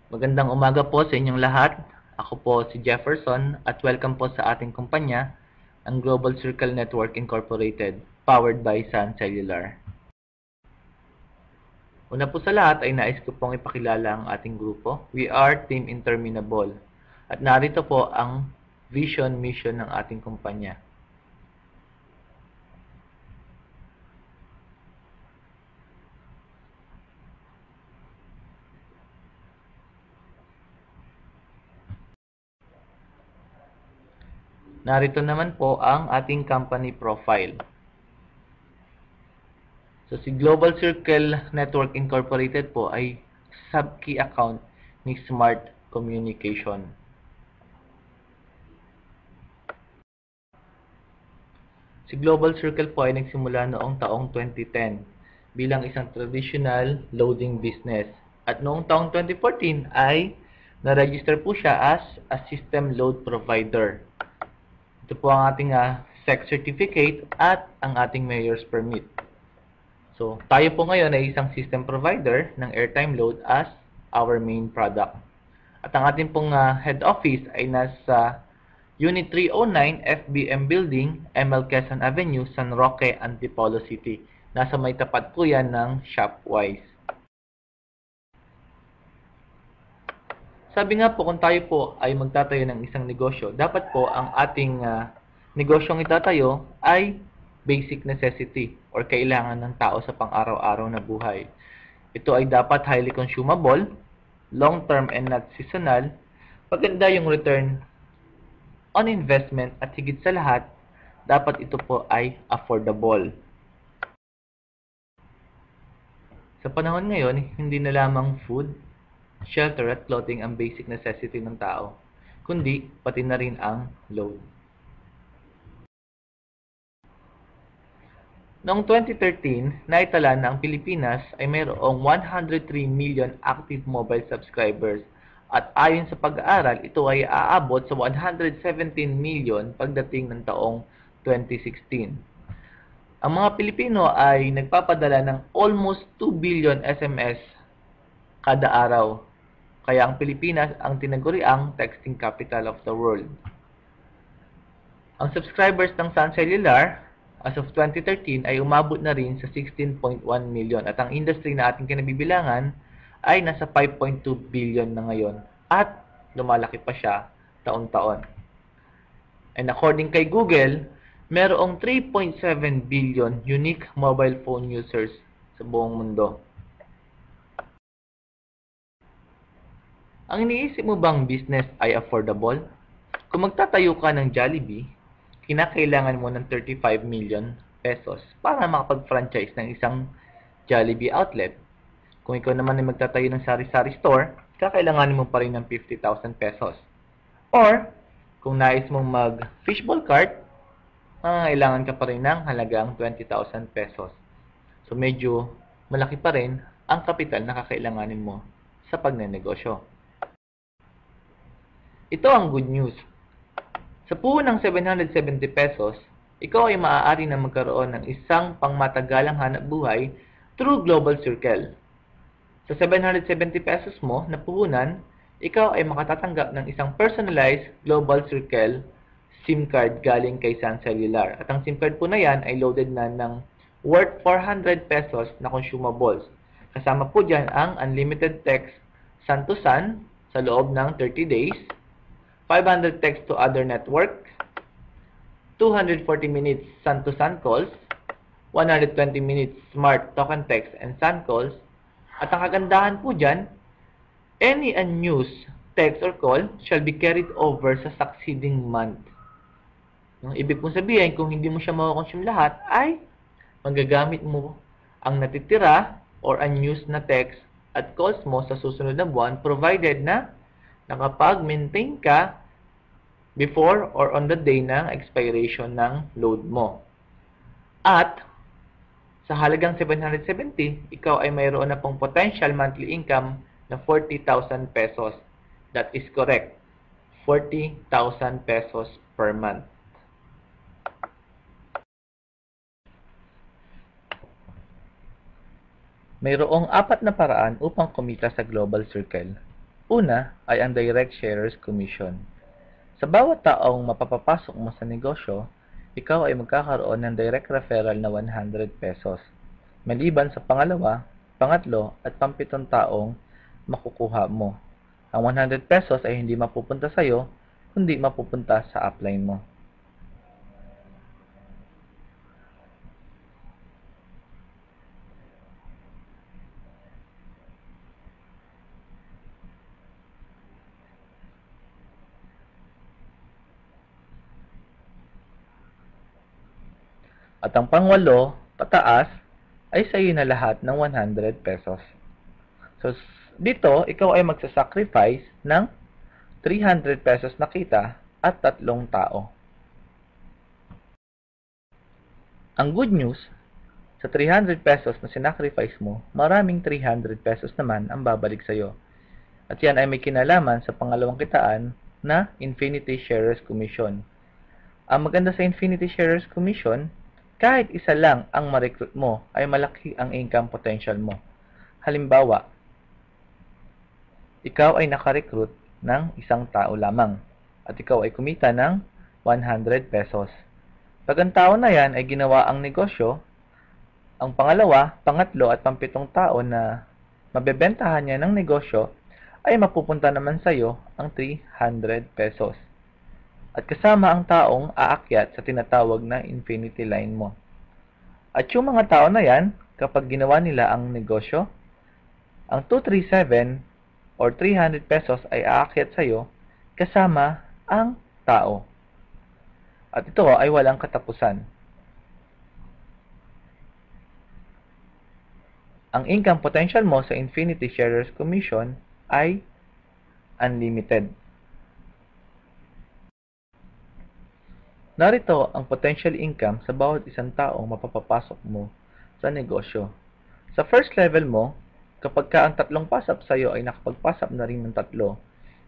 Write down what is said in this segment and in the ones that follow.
Magandang umaga po sa inyong lahat. Ako po si Jefferson at welcome po sa ating kumpanya, ang Global Circle Network Incorporated, powered by Sun Cellular. Una po sa lahat ay nais ko pong ipakilala ang ating grupo. We are Team Interminable. At narito po ang vision, mission ng ating kumpanya. Narito naman po ang ating company profile. So si Global Circle Network Incorporated po ay sub-key account ni Smart Communication. Si Global Circle po ay nagsimula noong taong 2010 bilang isang traditional loading business. At noong taong 2014 ay na-register po siya as a system load provider. Ito po ang ating SEC certificate at ang ating mayor's permit. So, tayo po ngayon ay isang system provider ng airtime load as our main product. At ang ating pong head office ay nasa Unit 309 FBM Building, ML Quezon Avenue, San Roque, Antipolo City. Nasa may tapat po yan ng Shopwise. Sabi nga po, kung tayo po ay magtatayo ng isang negosyo, dapat po ang ating negosyong itatayo ay basic necessity or kailangan ng tao sa pang-araw-araw na buhay. Ito ay dapat highly consumable, long-term and not seasonal, maganda yung return on investment at higit sa lahat, dapat ito po ay affordable. Sa panahon ngayon, hindi na lamang food, shelter at clothing ang basic necessity ng tao, kundi pati na rin ang load. Noong 2013, naitala na ang Pilipinas ay mayroong 103 million active mobile subscribers at ayon sa pag-aaral, ito ay aabot sa 117 million pagdating ng taong 2016. Ang mga Pilipino ay nagpapadala ng almost 2 billion SMS kada araw. Kaya ang Pilipinas ang tinaguriang texting capital of the world. Ang subscribers ng Sun Cellular as of 2013 ay umabot na rin sa 16.1 million at ang industry na ating kinabibilangan ay nasa 5.2 billion na ngayon at lumalaki pa siya taon-taon. And according kay Google, merong 3.7 billion unique mobile phone users sa buong mundo. Ang iniisip mo bang business ay affordable? Kung magtatayo ka ng Jollibee, kinakailangan mo ng 35 million pesos para makapag-franchise ng isang Jollibee outlet. Kung ikaw naman ay magtatayo ng sari-sari store, kakailanganin mo pa rin ng 50,000 pesos. Or, kung nais mong mag-fishball cart, kailangan ka pa rin ng halagang 20,000 pesos. So, medyo malaki pa rin ang kapital na kakailanganin mo sa pagnenegosyo. Ito ang good news. Sa puhunang 770 pesos, ikaw ay maaari na magkaroon ng isang pangmatagalang hanapbuhay through Global Circle. Sa 770 pesos mo na puhunan, ikaw ay makatatanggap ng isang personalized Global Circle SIM card galing kay Sun Cellular. At ang SIM card po na yan ay loaded na ng worth 400 pesos na consumables. Kasama po dyan ang unlimited text Sun to Sun sa loob ng 30 days, 500 text to other network, 240 minutes Sun to Sun calls, 120 minutes smart token text and Sun calls, at ang kagandahan po dyan, any unused text or call shall be carried over sa succeeding month. Yung ibig pong sabihin, kung hindi mo siya makakonsume lahat, ay magagamit mo ang natitira or unused na text at calls mo sa susunod na buwan, provided na nakapag-maintain ka before or on the day ng expiration ng load mo. At sa halagang 770, ikaw ay mayroon na pong potential monthly income na 40,000 pesos. That is correct. 40,000 pesos per month. Mayroong 4 na paraan upang kumita sa Global Circle. Una ay ang Direct Sharers Commission. Sa bawat taong mapapapasok mo sa negosyo, ikaw ay magkakaroon ng direct referral na 100 pesos. Maliban sa pangalawa, pangatlo at pampitong taong makukuha mo. Ang 100 pesos ay hindi mapupunta sa iyo, kundi mapupunta sa upline mo. At ang pangwalo, pataas, ay sa iyo na lahat ng 100 pesos. So, dito, ikaw ay magsasacrifice ng 300 pesos na kita at 3 tao. Ang good news, sa 300 pesos na sinacrifice mo, maraming 300 pesos naman ang babalik sa iyo. At yan ay may kinalaman sa pangalawang kitaan na Infinity Sharers Commission. Ang maganda sa Infinity Sharers Commission, kahit isa lang ang ma-recruit mo, ay malaki ang income potential mo. Halimbawa, ikaw ay naka-recruit ng isang tao lamang at ikaw ay kumita ng 100 pesos. Pag ang tao na yan ay ginawa ang negosyo, ang pangalawa, pangatlo at pampitong tao na mabebentahan niya ng negosyo ay mapupunta naman sa iyo ang 300 pesos. At kasama ang taong aakyat sa tinatawag na infinity line mo. At yung mga tao na yan, kapag ginawa nila ang negosyo, ang 237 or 300 pesos ay aakyat sa iyo kasama ang tao. At ito ay walang katapusan. Ang income potential mo sa Infinity Sharers Commission ay unlimited. Narito ang potential income sa bawat isang taong mapapapasok mo sa negosyo. Sa first level mo, kapag ka ang 3 pasap sa iyo ay nakapagpasap na rin ng 3,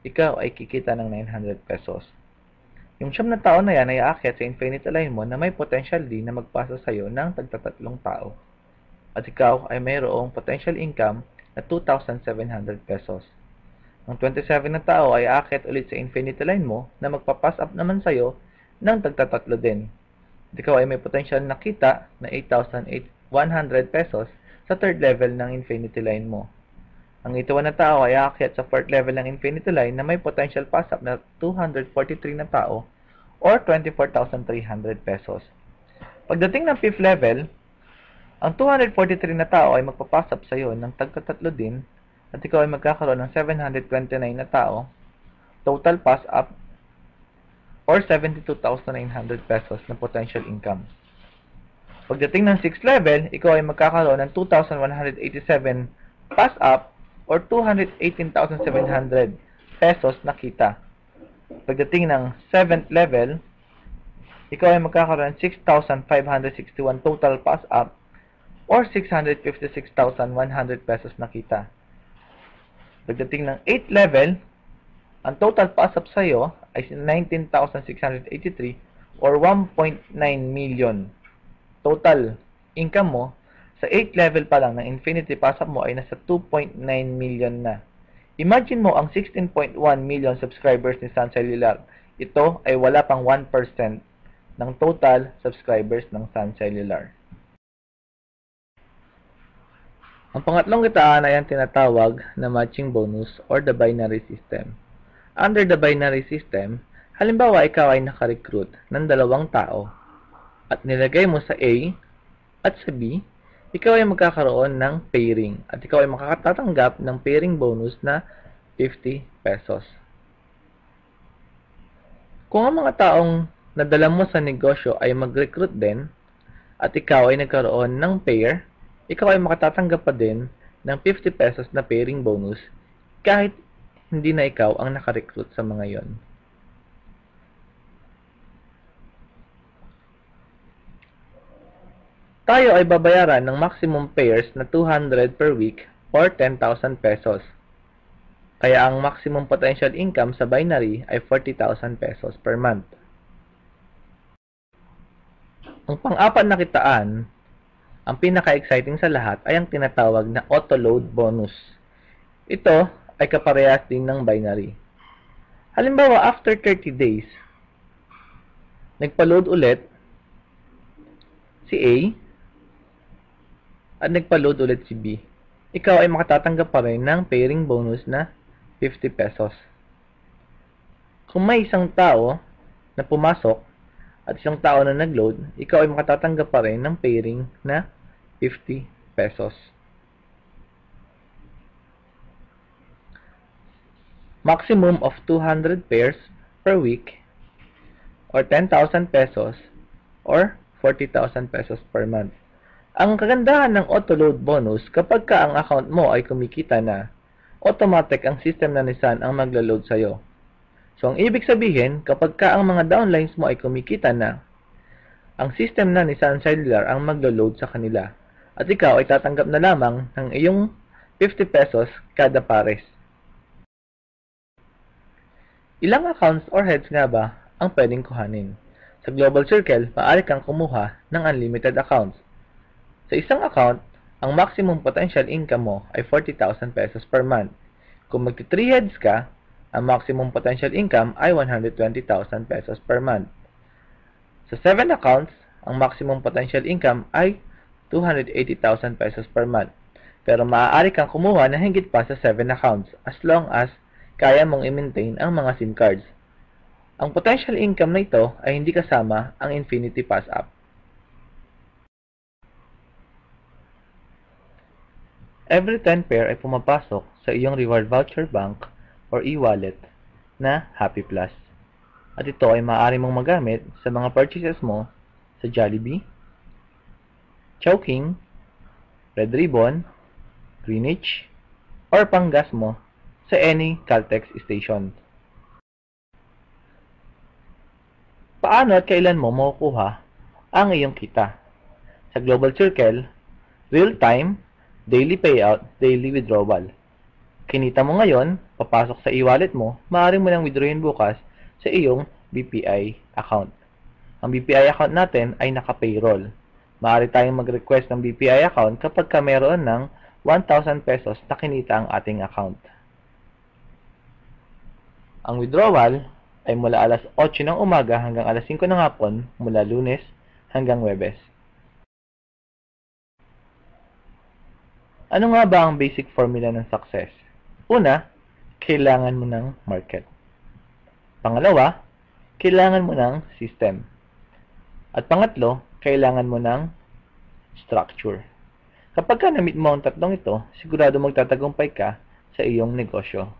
ikaw ay kikita ng 900 pesos. Yung 9 na tao na yan ay aakyat sa infinity line mo na may potential din na magpasa sa iyo ng tagta-3 tao. At ikaw ay mayroong potential income na 2,700 pesos. Ang 27 na tao ay aakyat ulit sa infinity line mo na magpapass up naman sa iyo ng tagta-3 din. At ikaw ay may potential na kita na 8,100 pesos sa third level ng infinity line mo. Ang 81 na tao ay aakyat sa fourth level ng infinity line na may potential pass-up na 243 na tao or 24,300 pesos. Pagdating ng fifth level, ang 243 na tao ay magpapass-up sa iyo ng tagta-3 din at ikaw ay magkakaroon ng 729 na tao, total pass-up or 72,900 pesos na potential income. Pagdating ng 6th level, ikaw ay magkakaroon ng 2,187 pass-up or 218,700 pesos na kita. Pagdating ng 7th level, ikaw ay magkakaroon ng 6,561 total pass-up or 656,100 pesos na kita. Pagdating ng 8th level, ang total pass-up sa iyo ay 19,683 or 1.9 million. Total income mo sa 8th level pa lang ng infinity pass-up mo ay nasa 2.9 million na. Imagine mo ang 16.1 million subscribers ni Sun Cellular. Ito ay wala pang 1% ng total subscribers ng Sun Cellular. Ang pangatlong kitaan ay ang tinatawag na matching bonus or the binary system. Under the binary system, halimbawa ikaw ay naka-recruit ng 2 tao at nilagay mo sa A at sa B, ikaw ay magkakaroon ng pairing at ikaw ay makakatatanggap ng pairing bonus na 50 pesos. Kung ang mga taong nadala mo sa negosyo ay mag-recruit din at ikaw ay nagkaroon ng pair, ikaw ay makatatanggap pa din ng 50 pesos na pairing bonus kahit hindi na ikaw ang naka-recruit sa mga yon. Tayo ay babayaran ng maximum pairs na 200 per week or 10,000 pesos. Kaya ang maximum potential income sa binary ay 40,000 pesos per month. Ang pang-apat na kitaan, ang pinaka-exciting sa lahat ay ang tinatawag na auto-load bonus. Ito ay kaparehas din ng binary. Halimbawa, after 30 days, nagpa-load ulit si A at nagpa-load ulit si B. Ikaw ay makatatanggap pa rin ng pairing bonus na 50 pesos. Kung may isang tao na pumasok at isang tao na nag-load, ikaw ay makatatanggap pa rin ng pairing na 50 pesos. Maximum of 200 pairs per week or 10,000 pesos or 40,000 pesos per month. Ang kagandahan ng auto-load bonus, kapag ka ang account mo ay kumikita na, automatic ang system na Nissan ang maglo-load sa'yo. So, ang ibig sabihin, kapag ka ang mga downlines mo ay kumikita na, ang system na Nissan Cellular ang maglo-load sa kanila. At ikaw ay tatanggap na lamang ng iyong 50 pesos kada pares. Ilang accounts or heads nga ba ang pwedeng kuhanin? Sa Global Circle, maaari kang kumuha ng unlimited accounts. Sa isang account, ang maximum potential income mo ay 40,000 pesos per month. Kung magti-3 heads ka, ang maximum potential income ay 120,000 pesos per month. Sa 7 accounts, ang maximum potential income ay 280,000 pesos per month. Pero maaari kang kumuha na higit pa sa 7 accounts as long as kaya mong i-maintain ang mga SIM cards. Ang potential income na ito ay hindi kasama ang Infinity Pass app. Every 10 pair ay pumapasok sa iyong reward voucher bank or e-wallet na Happy Plus. At ito ay maaari mong magamit sa mga purchases mo sa Jollibee, Chowking, Red Ribbon, Greenwich, or panggas mo sa any Caltex station. Paano at kailan mo makukuha ang iyong kita? Sa Global Circle, real-time, daily payout, daily withdrawal. Kinita mo ngayon, papasok sa e-wallet mo, maaari mo nang withdrawin bukas sa iyong BPI account. Ang BPI account natin ay naka-payroll. Maaari tayong mag-request ng BPI account kapag ka meron ng 1,000 pesos na kinita ang ating account. Ang withdrawal ay mula alas 8 ng umaga hanggang alas 5 ng hapon mula Lunes hanggang Huwebes. Ano nga ba ang basic formula ng success? Una, kailangan mo ng market. Pangalawa, kailangan mo ng system. At pangatlo, kailangan mo ng structure. Kapag ka na-meet mo ang tatlong ito, sigurado magtatagumpay ka sa iyong negosyo.